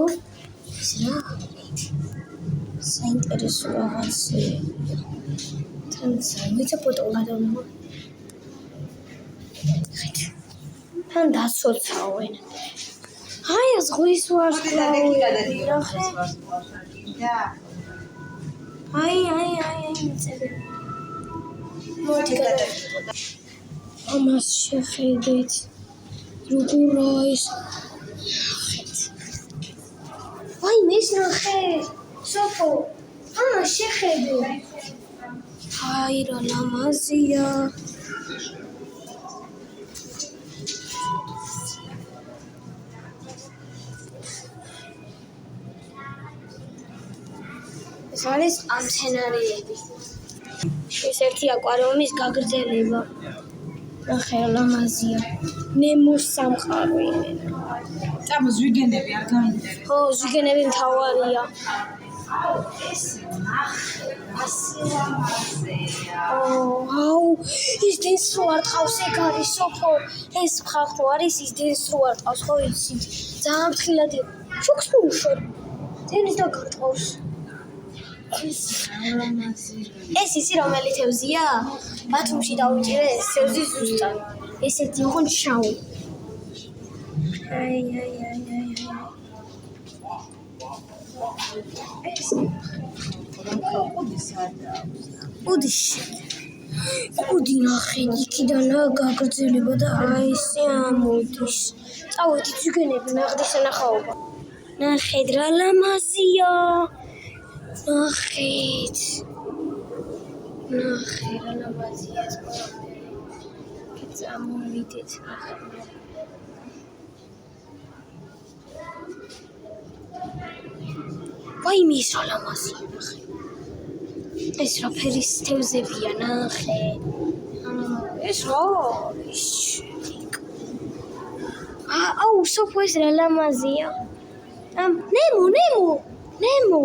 ეს რა? საინტერესო რაღაცა. მეც ფოტო გადავიღო. თან დაცოცავენ. აი ზღვის ვარსკვლავი. აი მიწები. მოდი გადავიღო. ამას შეხედეთ. როგორ არის? აი მის ნახე. სოფო, ამას შეხედე. აი რა ლამაზია. ეს არის ამცენარეები. ეს ერთი აკვარიუმის გაგრძელება. ნახე რა ლამაზია. ნემოს სამყარო იმენა. წამო ზვიგენები არ გაინტერესებს. ხო, ზვიგენები მთავარია. ეს ნახე, ასე ლამაზია. აუ, ის დენს რო არ ტყავს ეგ არის სოფო. ეს ხახრო არის ის დენს რო არ ტყავს, ხო იცით? ძალიან ფრთხილად შუქს თუ უშორ. დენის და გარტყავს. ეს ისი რომელი თევზია? ბათუმში დავიჭირე ეს თევზი ზუსტად. ესეთი იყო შავი. აი. Კუდი ნახე, იქიდან გაგრძელება და აი ესე ამოდის. წავედით ზიგენები ნახეს ნახაობა. ნახეთ რა ლამაზია. ნახეთ რა ლამაზია ეს ყველაფერი. წამოვიდეთ ნახე. ვაიმე ის რა ლამაზია ნახე. ეს რა ფერის თევზებია ნახე. ეს რა ის აუ სოფო ეს რა ლამაზია. ნემო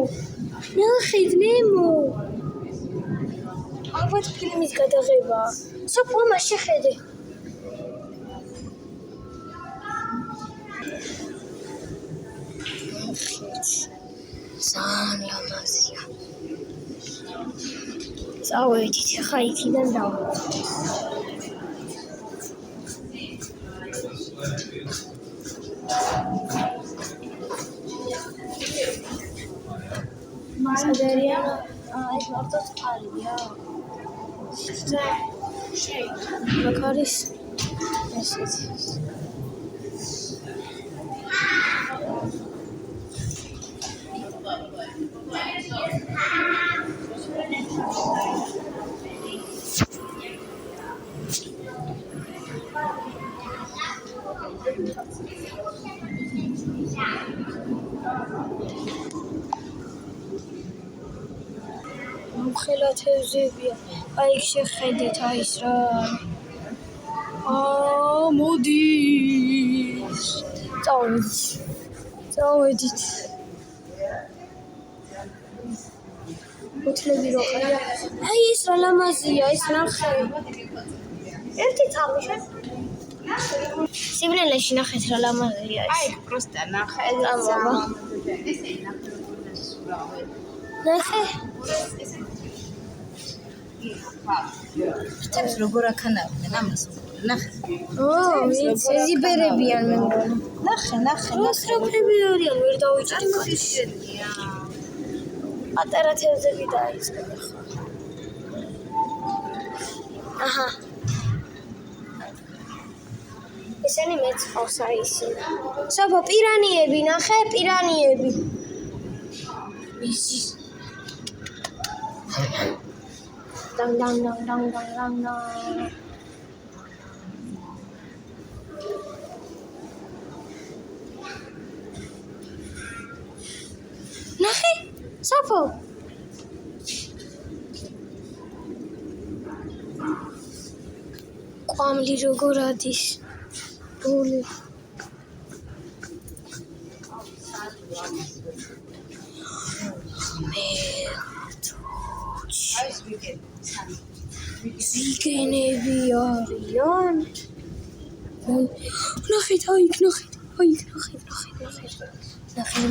ნახეთ ნემო. ალბათ ფილმის გადაღება. სოფო ამას შეხედე. ძალიან ლამაზია. წავედით ახლა იქიდან დავიდეთ. სადარია ეს მარტო წყალია. მაგ არის ესეთი. მომხელა თევზებია. აი შეხედეთ აი ეს რა. მოდის. წავედით. მოთლები რო ყია. აი ეს რა ლამაზია, ეს ნახე. ერთი წამიშე. სიბნელეში ნახეთ რა ლამაზია ეს. აი პროსტა ნახე ნახე. ეს როგორ აქანავდნენ ამას ნახე. ზიბერებიან მე მგონი. ნახე. როსტროფები არიან ვერ დავიჭრე კაცი. პატარა თევზები დაიწყე ხა. აჰა. ესენი მეც ყავს აი ისინი. სოფო პირანიები ნახე, პირანიები. ისი. დან. ნახე, სოფო. ყვამლი როგორ ადის. ბული. ზიგენები არიან. ნახეთ, აიქ. ნახე,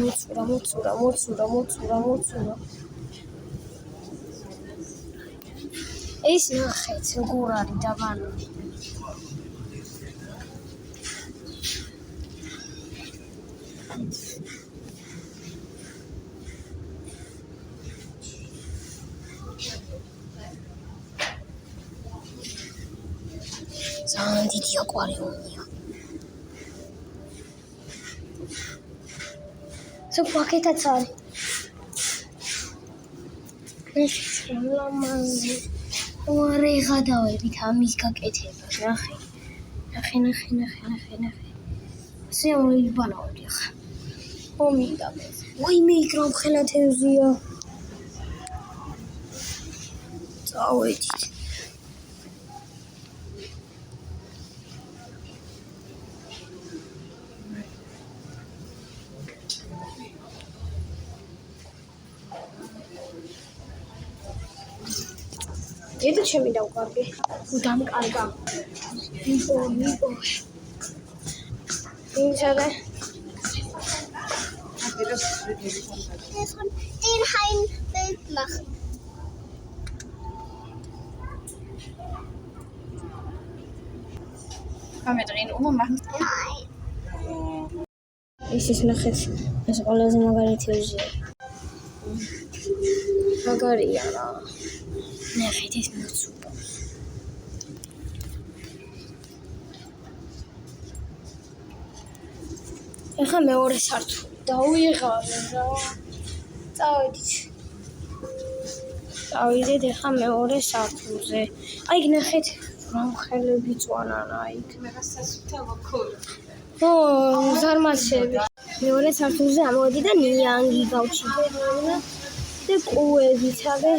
მოცურა. ეს ნახეთ, როგორ არის დაბანო. ძალიან დიდი აკვარიუმია. სოფაკეთაც არის. ეს ლამაზი. ვარეღა დავებით ამის გაკეთებას. ნახე. სიამოვნებით ბანავდი ახლა. მინდა მე. ვაიმე იქ რა მხელა თევზია. წავედით. Еду ჩემი დავკარგე. დამკარგა. მიყო. ინჟალე. Den Hein Bild machen. Komm, wir drehen um und machen. Nein. ის ნახეთ, ეს ყველაზე მაგარი თევზია. მაგარია რა. ნახეთ ეს მოცუპა. ეხა მეორე სართული დავიღალე რა. წავიდეთ ეხა მეორე სართულზე. აი ნახეთ რა ხელები წვანან აი. ო, ზარმაცები. მეორე სართულზე ამოდი და ნიანგი გავჩიდე და კუებით აგე.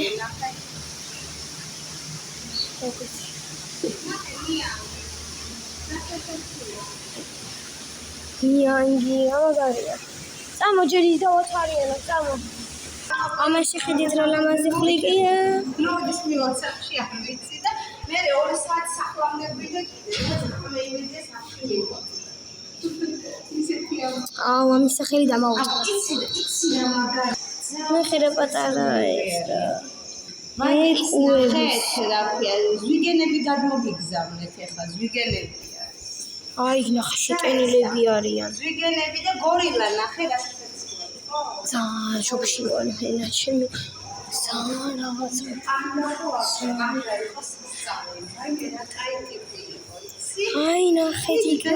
ნიანგი ამაგარია. წამოჯერი და ოთარიანო, წამო. ამაში ხედით რა ლამაზი ხლიკია. ნოდის მივაცახში არ ვიცი და მე 2 საათი სახლამდე ვიდე მე იმედია სახში მივა. აუ, ამის სახელი დამაუწყდა. იცი რა მაგარი. ნახე რა პატარა ეს რა. მე კუები რა ქვია, ზვიგენები გადმოგიგზავნეთ ეხლა, ზვიგენებია. აი, ნახე შეტენილები არიან. ზვიგენები და გორილა ნახე რა შეცვალე. ხო? ძალიან შოქში ვარ, ენა ჩემი. ძალიან რაღაცა. აი, ნახე იქა.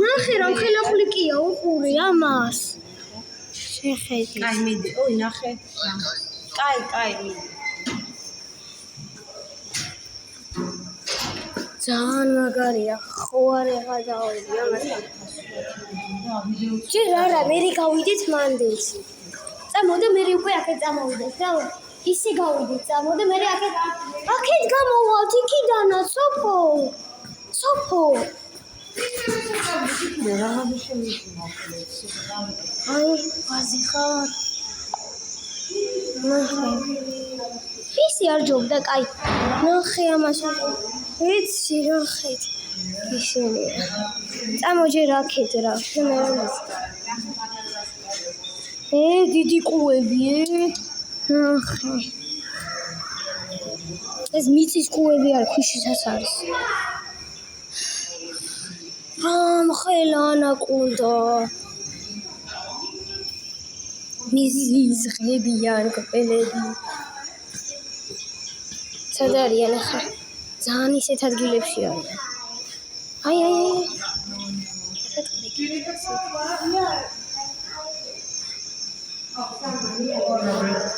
ნახე რა ხელახლიკია, უყური ამას. შეხედე. კაი მიდი, ოი ნახე. კაი მიდი. ძალიან მაგარია, ხო არ ეღადაოდი ამასთან. ჯერ არა, მე გავიდეთ მანდელს. წამოდა მე უკვე აქეთ წამოვიდეთ და ისე გავიდეთ, წამოდა მე აქეთ გამოვალთ იქიდანა სოფო. აი, ვაზი ხარ. ნახე. ისი არ ჯობდა, კაი. ნახე ამას. ვიცი რა ხეთ. ისინია. წამოჯერ აქეთ რა, მე რა მისცა. დიდი კუები, ნახე. ეს მიწის კუები არ ქვიშისაც არის. ხელანა კუნდა. მიზის ღებიან კბელები. სად არიან ახლა? ძალიან ისეთ ადგილებში არიან. აი.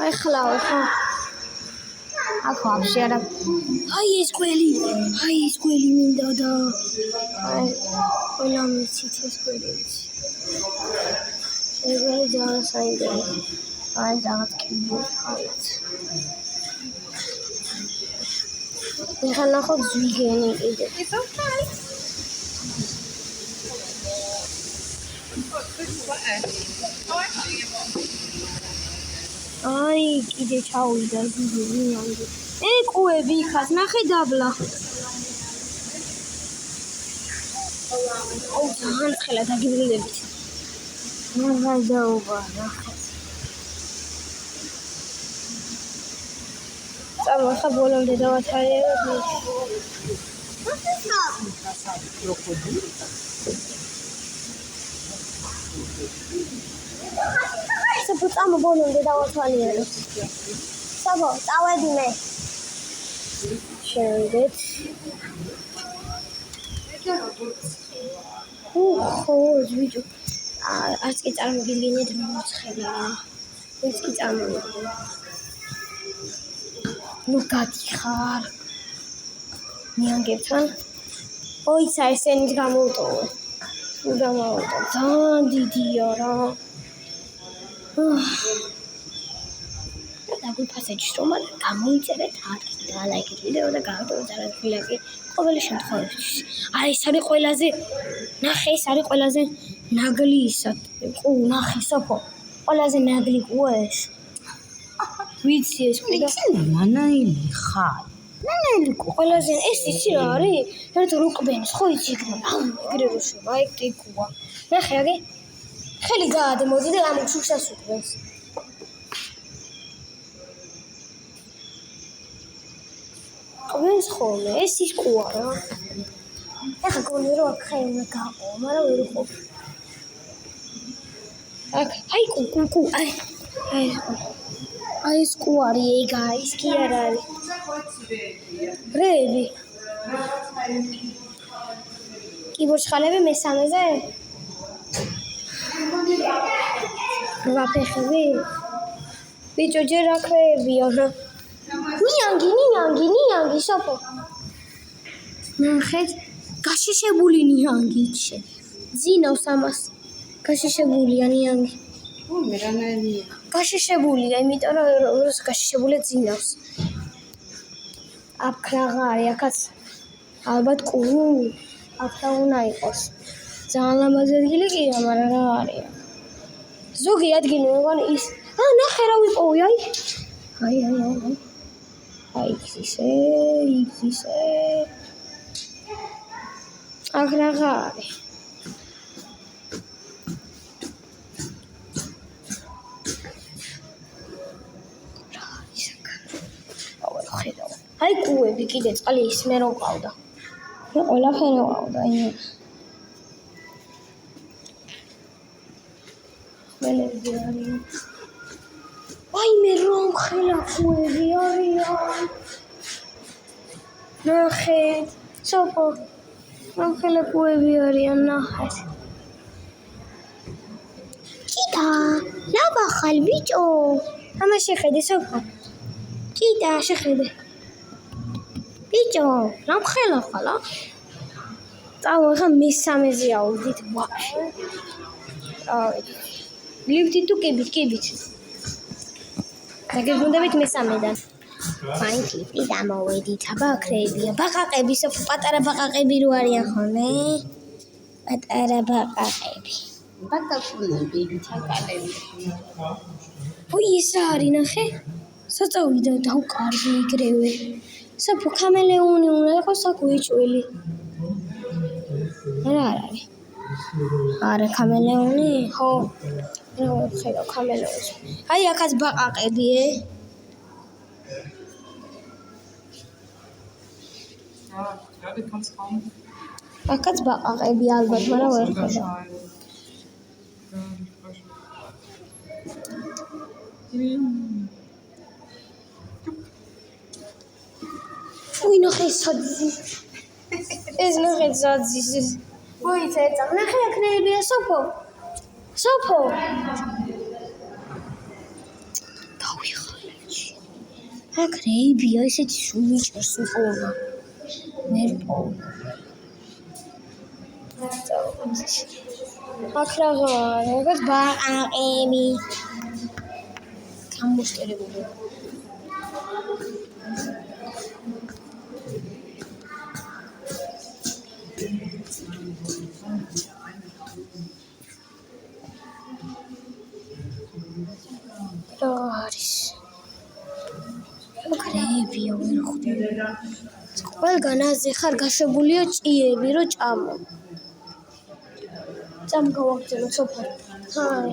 აი ხლავ ხო? აქ ვაფშე არა. აი ეს გველი მინდა და აი ყველა მიცით ეს გველიც. ეს გველი ძალიან საინტერესო. აი რაღაც კიბოშიც. ეხლა ნახოთ ზვიგენი კიდე. აი კიდე ჩავიდა ზვიგენი. კუები იქაც ნახე დაბლა. აუ ძალიან ცხელა დაგიბრუნდებით. მაგალდაობა ნახე. წამო ხა ბოლომდე დავათვალიერებ. საბო წამო ბოლომდე დავათვალიერებ. საბო წავედი მე. შევიდეთ. ხო, ვიჯო. არც კი წარმოგიდგენიათ რა მოცხელა. ეს კი წარმოგიდგენიათ. ნუ გადიხარ. ნიანგებთან. ოიცა ესენით გამოვტოვე. ნუ გამოვტოვე. ძალიან დიდია რა. დაგვიფასეჭს რომ გამოიწერეთ არქი და ლაიქით ვიდეო და გავიტოვოთ არაფერი ყოველი შემთხვევაში. აი ეს არის ყველაზე ნახე ეს არის ყველაზე ნაგლი ისა. ყუ ნახე სოფო. ყველაზე ნაგლი ყუა ეს. ვიცი ეს ყუა. ნანაილი ხარ. ნანაილი ყველაზე ეს იცი რა არის? ერთ რუკბენს ხო იცი ეგრე. ეგრე რო შევა ეგ ტიკუა. ნახე აგე. ხელი გაადემოდი და ამ შუშას უკბენს. ყბენს ხოლმე ეს ის ყუა რა. ეხა გონი რომ აქ ხელი გაყო, მაგრამ ვერ ყოფ. აქ აი კუ აი ეს კუ არის ეგა ის კი არ არის რები კიბორჩხალები მესამეზე ვაფეხები ბიჭო ჯერ აკრეებია ნიანგი სოფო ნახეთ გაშიშებული ნიანგი ძინავს ამას გაშიშებულია ნიანგი მერანაირია გაშიშებულია იმიტომ რომ გაშიშებულია ძინავს აქ რაღა არის აქაც ალბათ კუ აქ რა უნდა იყოს ძალიან ლამაზი ადგილი კია მაგრამ რა არის ზოგი ადგილი მეგონი ის ნახე რა ვიპოვე აი ისე აქ რაღა არის აი კუები კიდე წყლის მე რო ყავდა მე ყველაფერი ყავდა მელები არის აი მე რომ ხელა კუები არიან ნახეთ სოფო რომ ხელა კუები არიან ნახეთ კიდა ლაბა ხალ ბიჭო ამა შეხედე სოფო კიდა შეხედე ბიჭო რამ ხელა ხალა წავა ხა მესამეზე ავდით ვაფშე ლიფტი თუ კიბით დაგებრუნდებით მესამედან ფაინკი დამოვედით აბაკრებია ბაყაყები სოფო პატარა ბაყაყები რო არიან ხოლმე პატარა ბაყაყები ბაკალები ჩაკალები ой ის არის ნახე საწავიდა დავკარგე იგრევე სოფო კამელეონი უნდა იყოს აქ უიჭველი რა არის არა კამელეონი ხო რა ხედავ კამელეონს აი აქაც ბაყაყები აქაც ბაყაყები ალბათ მაგრამ ვერ ხედავ ой ნახე საძი ეს ნახე საძი ой წეცა ნახე აკრეებია სოფო დავიხალე აკრეებია ესეთი სულიჭერს უყოლა ნერპოლა აქ რაღა რაღაც ბაყაყები გამოსტერებული რა არის აკრეებია ვერ ხვდები ყველგან აზე ხარ გაშვებულია ჭიები რო ჭამო წამ გავაგზავნოთ სოფო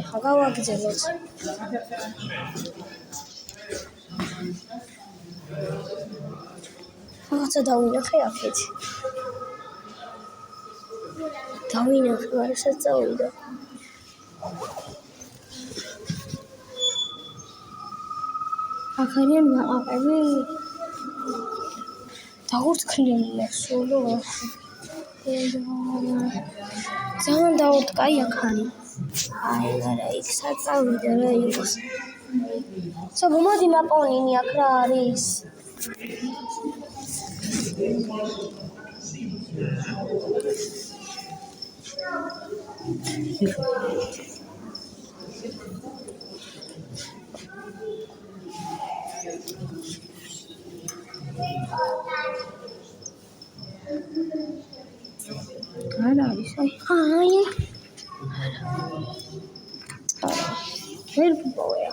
ხა გავაგზავნოთ რაღაცა დავინახე აქეთ დავინახე ვარასაც წავიდა აქ არიან ბაყაყები დაურთქლილია სულო ძალიან დაურთკაი აქ არის აი არა იქ საწავიდა რა იყოს სოფო მოდი მაპოვნინი აქ რა არის არა არის აი ვერ ვიპოვე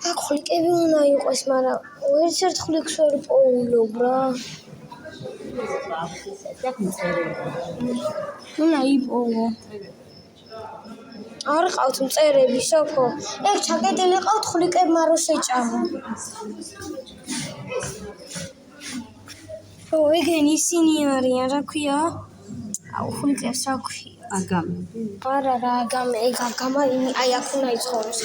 აქ ხვლიკები უნდა იყოს მაგრამ ერთ ხვლიკს ვერ პოულობ რა უნდა იპოვო არ ყავთ მწერები სოფო ეგ ჩაკეტილი ყავთ ხვლიკებმა რო შეჭამო ეგენი ისინი არიან რა ქვია აუ ხვლიკებს რა ქვია აგამები. არა რა აგამე ეგ აგამა აი აქ უნდა იცხოვროს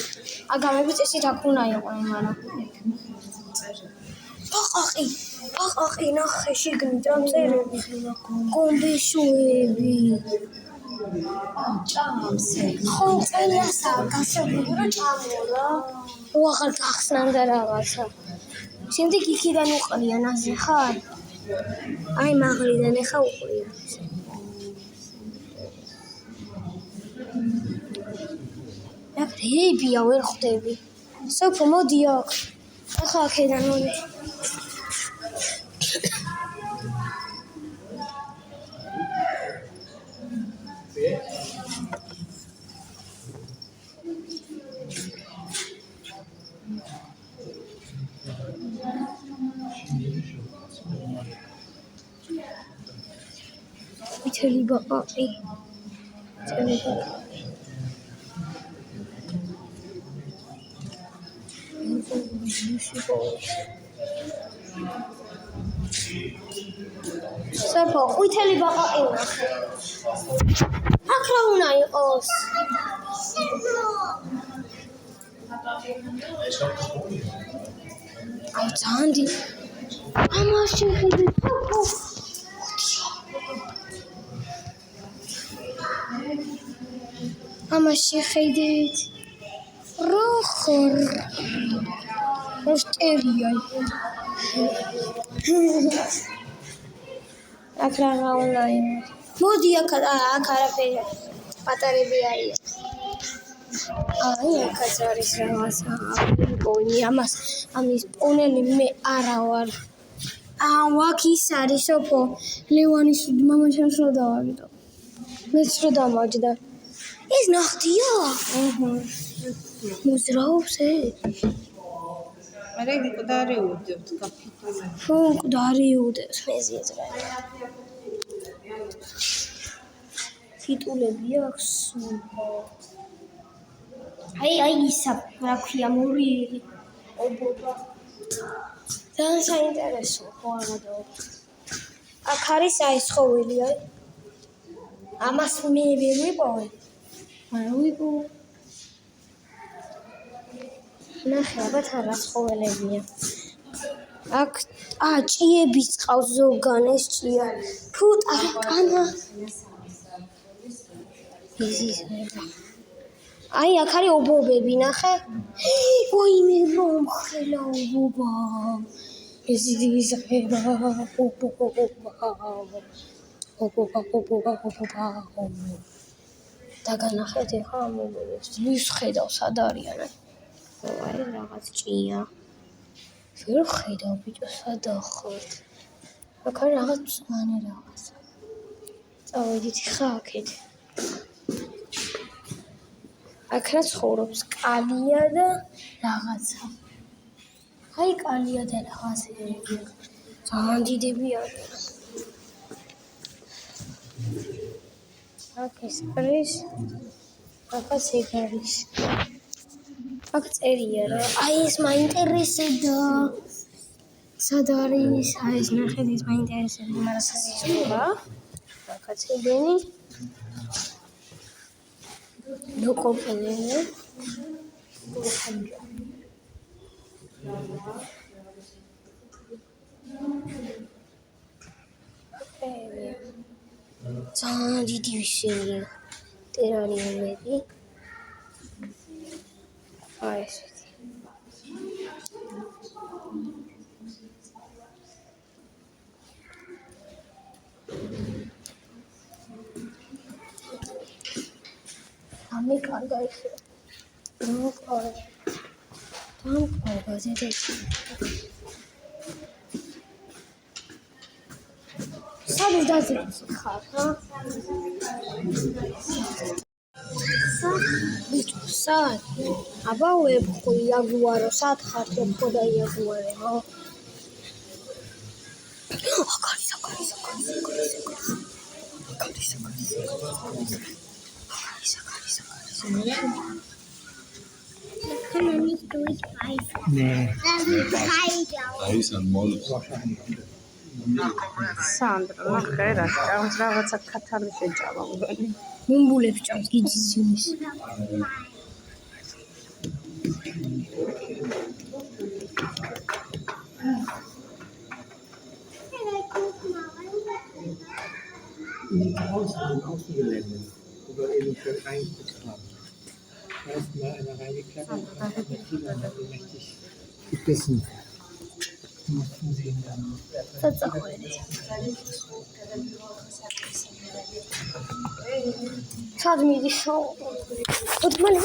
აგამები წესით აქ უნდა იყვნენ მაგრამ ბაყაყი ნახე შიგნით რა მწერები გომბეშოები ხო წელასა გასაგები რა ჭამო რა აღარ გახსნანდა რაღაცა შემდეგ იქიდან უყრიან ასე ხარ აი მაღლიდან ეხა უყრია აქ რეებია ვერ ხვდები სოფო მოდი აქ ახლა აქედან მოდი ვითელი ბაყაყი სოფო ყვითელი ბაყაყი ნახე აქ რა უნდა იყოს აი ძანდი ამაში ხედი სოფო ამაში ხედით როხორ როსტერია აქ რა უნდა იყოს მოდი აქ არაფერი პატარები არის აი აქაც არის რაღაცა პონი ამის პონელი მე არა ვარ აქ ის არის სოფო ლევანის მამაჩემს რო დავაგდო მეც რო დამაჯდა ეს ნახტია მოძრაობს არა იგი მკვდარი უდევთ კაფეზე ხო მკვდარი უდევს მეზიეთ რა ფიტულები აქვს აი ისა რა ქვია მორიელი ობობა ძალიან საინტერესო ხო აღადაობა აქ არის აი ცხოველი აი ამას მე ვერ ვიპოვე მაგრამ ვიპოვე ნახე ალბათ არა ცხოველებია აქ ჭიების ყავს ზოგან ეს ჭია ფუტა კანა აი აქ არის ობობები ნახე ოიმე რომ ხელა ობობა ეს იზღება დაგანახეთ ეხლა ამ ობობებს ვის ხედავ სად არიან აი რაღაც ჭია ვერ ხედავ ბიჭო სად ახართ აქ არის რაღაც მწვანე რაღაცა წავედით ხა აქეთ აქ რა ცხოვრობს კალია და რაღაცა აი კალია და რაღაცები ძალიან დიდები არიან აქ ეს არის რაღაც ეგ არის აქ წერია რა აი ეს მაინტერესებდა სად არის აი ეს ნახეთ ეს მაინტერესებდა მაგრამ საზისხურა რაღაცებენი no comprende ძალიან დიდი ვიშენია ტერარიუმები აი ესეთი ამი კარგა ისე ნუ კარგი თან კარგაზე დეცი სად დაძრეცი ხარ ხა სად აბა ვებხვი იაგუარო სად ხარ ვებხო და იაგუარეო Can only do it 5. Nee. That is high down. Eis en mol. სანდრო, ნახე რა ჭამს, რაღაცა ქათამი შეჭამა მგონი. მუმბულებს ჭამს გიძის ძინის. Außen Außengelände, wo wir eben schön reingeguckt haben. Da ist mal einer reingeklettert und hat die Tiger hat ihn richtig gebissen. Mussten sie ihn dann. Schade mir die Show. Und meine